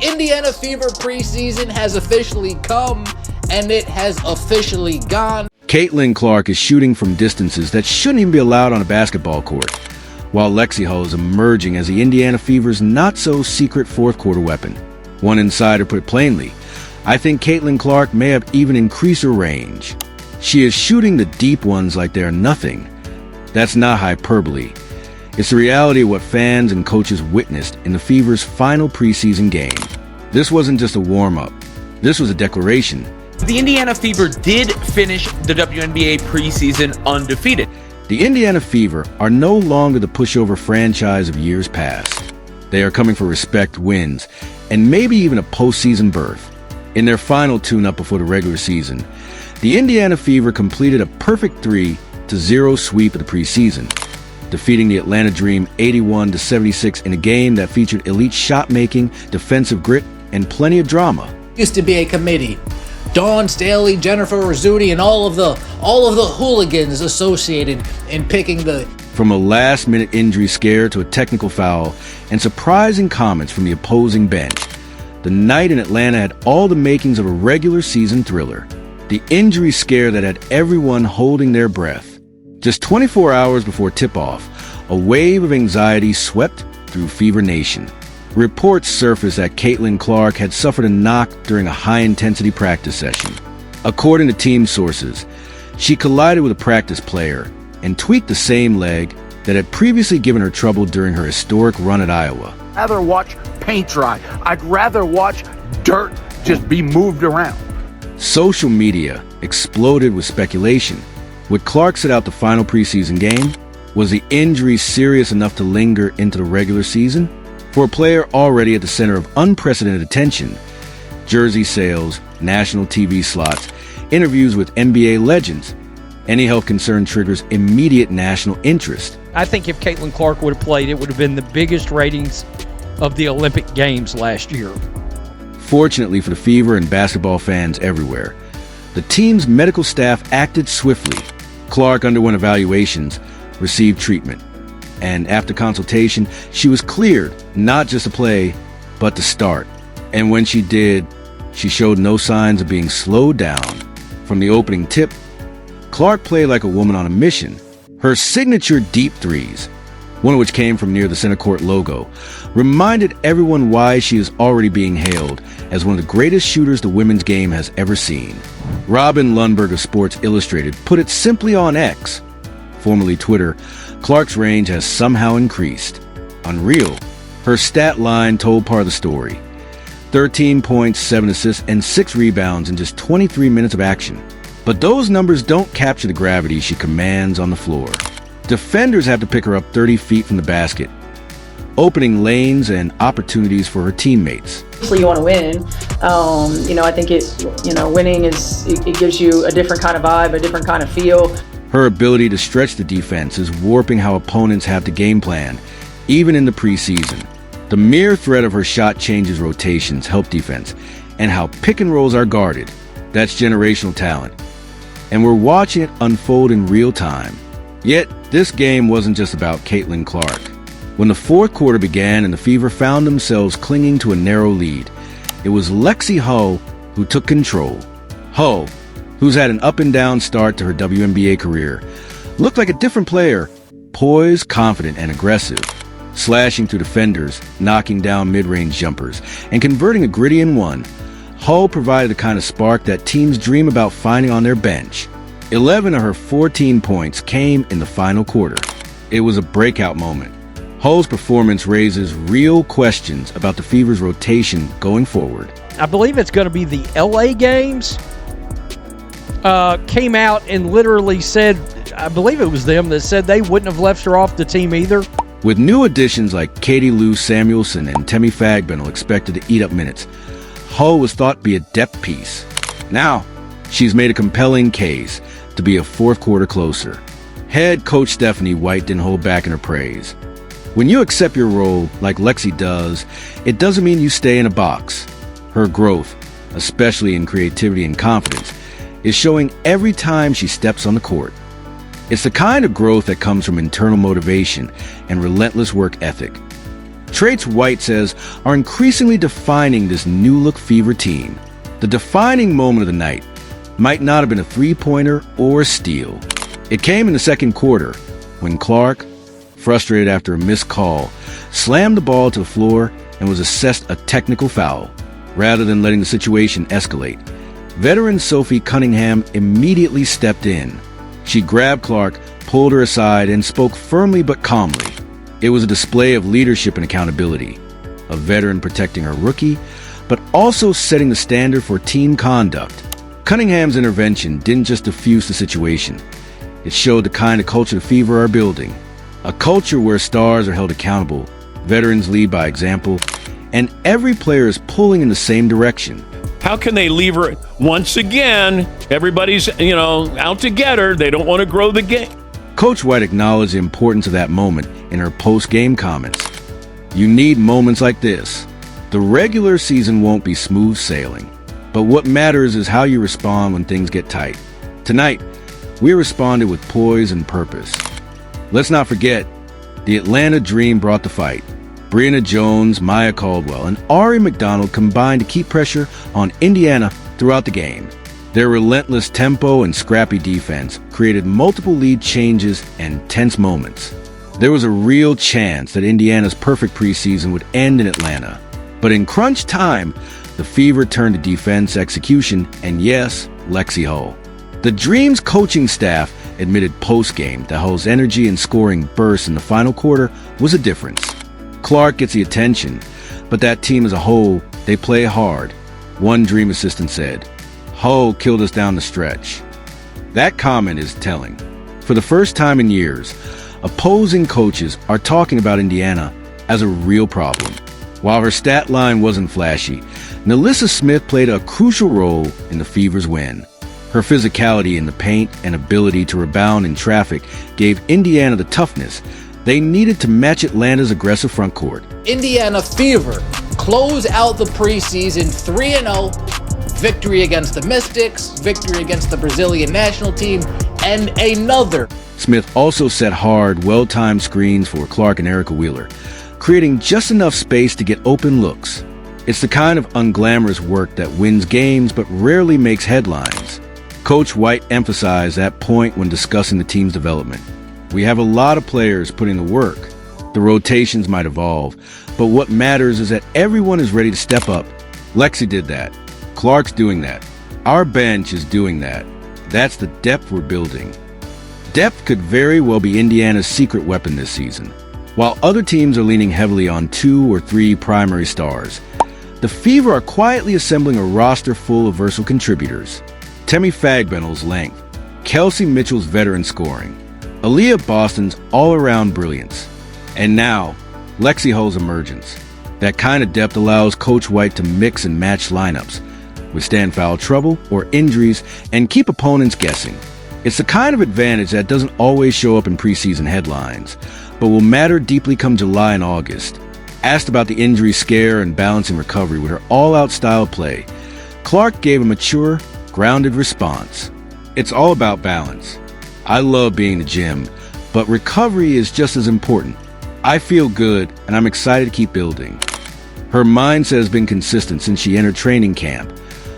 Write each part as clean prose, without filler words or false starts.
Indiana Fever preseason has officially come, and it has officially gone. Caitlin Clark is shooting from distances that shouldn't even be allowed on a basketball court, while Lexi Hull is emerging as the Indiana Fever's not-so-secret fourth-quarter weapon. One insider put it plainly, "I think Caitlin Clark may have even increased her range. She is shooting the deep ones like they are nothing." That's not hyperbole. It's the reality of what fans and coaches witnessed in the Fever's final preseason game. This wasn't just a warm-up. This was a declaration. The Indiana Fever did finish the WNBA preseason undefeated. The Indiana Fever are no longer the pushover franchise of years past. They are coming for respect, wins, and maybe even a postseason berth. In their final tune-up before the regular season, the Indiana Fever completed a perfect 3-0 sweep of the preseason, defeating the Atlanta Dream 81-76 in a game that featured elite shot-making, defensive grit, and plenty of drama. Used to be a committee. Dawn Staley, Jennifer Rizzuti, and all of the hooligans associated in picking the... From a last-minute injury scare to a technical foul and surprising comments from the opposing bench, the night in Atlanta had all the makings of a regular season thriller. The injury scare that had everyone holding their breath. Just 24 hours before tip-off, a wave of anxiety swept through Fever Nation. Reports surfaced that Caitlin Clark had suffered a knock during a high-intensity practice session. According to team sources, she collided with a practice player and tweaked the same leg that had previously given her trouble during her historic run at Iowa. I'd rather watch paint dry. I'd rather watch dirt just be moved around. Social media exploded with speculation. Would Clark sit out the final preseason game? Was the injury serious enough to linger into the regular season? For a player already at the center of unprecedented attention, jersey sales, national TV slots, interviews with NBA legends, any health concern triggers immediate national interest. I think if Caitlin Clark would have played, it would have been the biggest ratings of the Olympic Games last year. Fortunately for the Fever and basketball fans everywhere, the team's medical staff acted swiftly. Clark underwent evaluations, received treatment, and after consultation, she was cleared not just to play, but to start. And when she did, she showed no signs of being slowed down. From the opening tip, Clark played like a woman on a mission. Her signature deep threes, one of which came from near the center court logo, reminded everyone why she is already being hailed as one of the greatest shooters the women's game has ever seen. Robin Lundberg of Sports Illustrated put it simply on X, formerly Twitter, Clark's range has somehow increased. Unreal. Her stat line told part of the story. 13 points, 7 assists, and 6 rebounds in just 23 minutes of action. But those numbers don't capture the gravity she commands on the floor. Defenders have to pick her up 30 feet from the basket, opening lanes and opportunities for her teammates. Obviously, you want to win. I think winning it gives you a different kind of vibe, a different kind of feel. Her ability to stretch the defense is warping how opponents have to game plan, even in the preseason. The mere threat of her shot changes rotations, help defense, and how pick and rolls are guarded. That's generational talent. And we're watching it unfold in real time. Yet, this game wasn't just about Caitlin Clark. When the fourth quarter began and the Fever found themselves clinging to a narrow lead, it was Lexi Hull who took control. Hull, who's had an up-and-down start to her WNBA career, looked like a different player, poised, confident, and aggressive, slashing through defenders, knocking down mid-range jumpers, and converting a gritty and one. Hull provided the kind of spark that teams dream about finding on their bench. 11 of her 14 points came in the final quarter. It was a breakout moment. Hull's performance raises real questions about the Fever's rotation going forward. I believe it's going to be the LA games. Came out and literally said, I believe it was them that said they wouldn't have left her off the team either. With new additions like Katie Lou Samuelson and Temi Fagbennel expected to eat up minutes, Hull was thought to be a depth piece. Now, she's made a compelling case to be a fourth quarter closer. Head coach Stephanie White didn't hold back in her praise. When you accept your role like Lexi does, it doesn't mean you stay in a box. Her growth, especially in creativity and confidence, is showing every time she steps on the court. It's the kind of growth that comes from internal motivation and relentless work ethic. Traits White says are increasingly defining this new-look Fever team. The defining moment of the night might not have been a three-pointer or a steal. It came in the second quarter when Clark, frustrated after a missed call, slammed the ball to the floor and was assessed a technical foul. Rather than letting the situation escalate, veteran Sophie Cunningham immediately stepped in. She grabbed Clark, pulled her aside, and spoke firmly but calmly. It was a display of leadership and accountability, a veteran protecting her rookie, but also setting the standard for team conduct. Cunningham's intervention didn't just diffuse the situation. It showed the kind of culture the Fever are building. A culture where stars are held accountable, veterans lead by example, and every player is pulling in the same direction. How can they leave her once again? Everybody's, out to get her. They don't want to grow the game. Coach White acknowledged the importance of that moment in her post-game comments. You need moments like this. The regular season won't be smooth sailing, but what matters is how you respond when things get tight. Tonight, we responded with poise and purpose. Let's not forget, the Atlanta Dream brought the fight. Brianna Jones, Maya Caldwell, and Ari McDonald combined to keep pressure on Indiana throughout the game. Their relentless tempo and scrappy defense created multiple lead changes and tense moments. There was a real chance that Indiana's perfect preseason would end in Atlanta. But in crunch time, the Fever turned to defense, execution, and yes, Lexi Hull. The Dream's coaching staff admitted post-game that Hull's energy and scoring bursts in the final quarter was a difference. Clark gets the attention, but that team as a whole, they play hard. One Dream assistant said, "Hull killed us down the stretch." That comment is telling. For the first time in years, opposing coaches are talking about Indiana as a real problem. While her stat line wasn't flashy, Nalissa Smith played a crucial role in the Fever's win. Her physicality in the paint and ability to rebound in traffic gave Indiana the toughness they needed to match Atlanta's aggressive front court. Indiana Fever close out the preseason 3-0. Victory against the Mystics, victory against the Brazilian national team, and another. Smith also set hard, well-timed screens for Clark and Erica Wheeler, creating just enough space to get open looks. It's the kind of unglamorous work that wins games but rarely makes headlines. Coach White emphasized that point when discussing the team's development. We have a lot of players putting the work. The rotations might evolve, but what matters is that everyone is ready to step up. Lexi did that. Clark's doing that. Our bench is doing that. That's the depth we're building. Depth could very well be Indiana's secret weapon this season. While other teams are leaning heavily on 2 or 3 primary stars, the Fever are quietly assembling a roster full of versatile contributors. Temi Fagbenel's length, Kelsey Mitchell's veteran scoring, Aaliyah Boston's all-around brilliance, and now, Lexi Hull's emergence. That kind of depth allows Coach White to mix and match lineups, withstand foul trouble or injuries, and keep opponents guessing. It's the kind of advantage that doesn't always show up in preseason headlines, but will matter deeply come July and August. Asked about the injury scare and balancing recovery with her all-out style of play, Clark gave a mature, grounded response. It's all about balance. I love being in the gym, but recovery is just as important. I feel good, and I'm excited to keep building. Her mindset has been consistent since she entered training camp.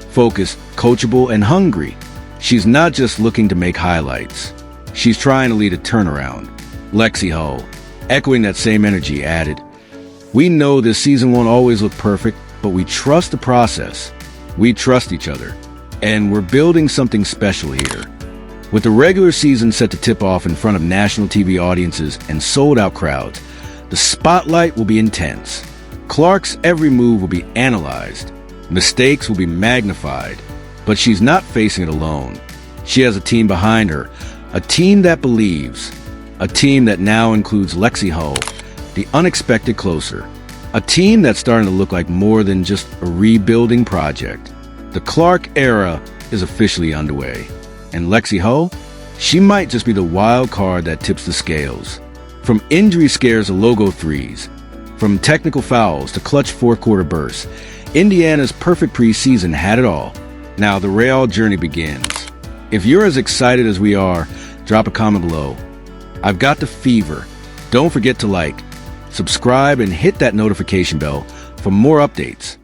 Focused, coachable, and hungry. She's not just looking to make highlights. She's trying to lead a turnaround. Lexi Hull, echoing that same energy, added, "We know this season won't always look perfect, but we trust the process. We trust each other, and we're building something special here." With the regular season set to tip off in front of national TV audiences and sold-out crowds, the spotlight will be intense. Clark's every move will be analyzed. Mistakes will be magnified. But she's not facing it alone. She has a team behind her, a team that believes, a team that now includes Lexi Hull, the unexpected closer, a team that's starting to look like more than just a rebuilding project. The Clark era is officially underway. And Lexi Hull, she might just be the wild card that tips the scales. From injury scares to logo threes, from technical fouls to clutch fourth-quarter bursts, Indiana's perfect preseason had it all. Now the Real journey begins. If you're as excited as we are, drop a comment below. I've got the fever. Don't forget to like, Subscribe and hit that notification bell for more updates.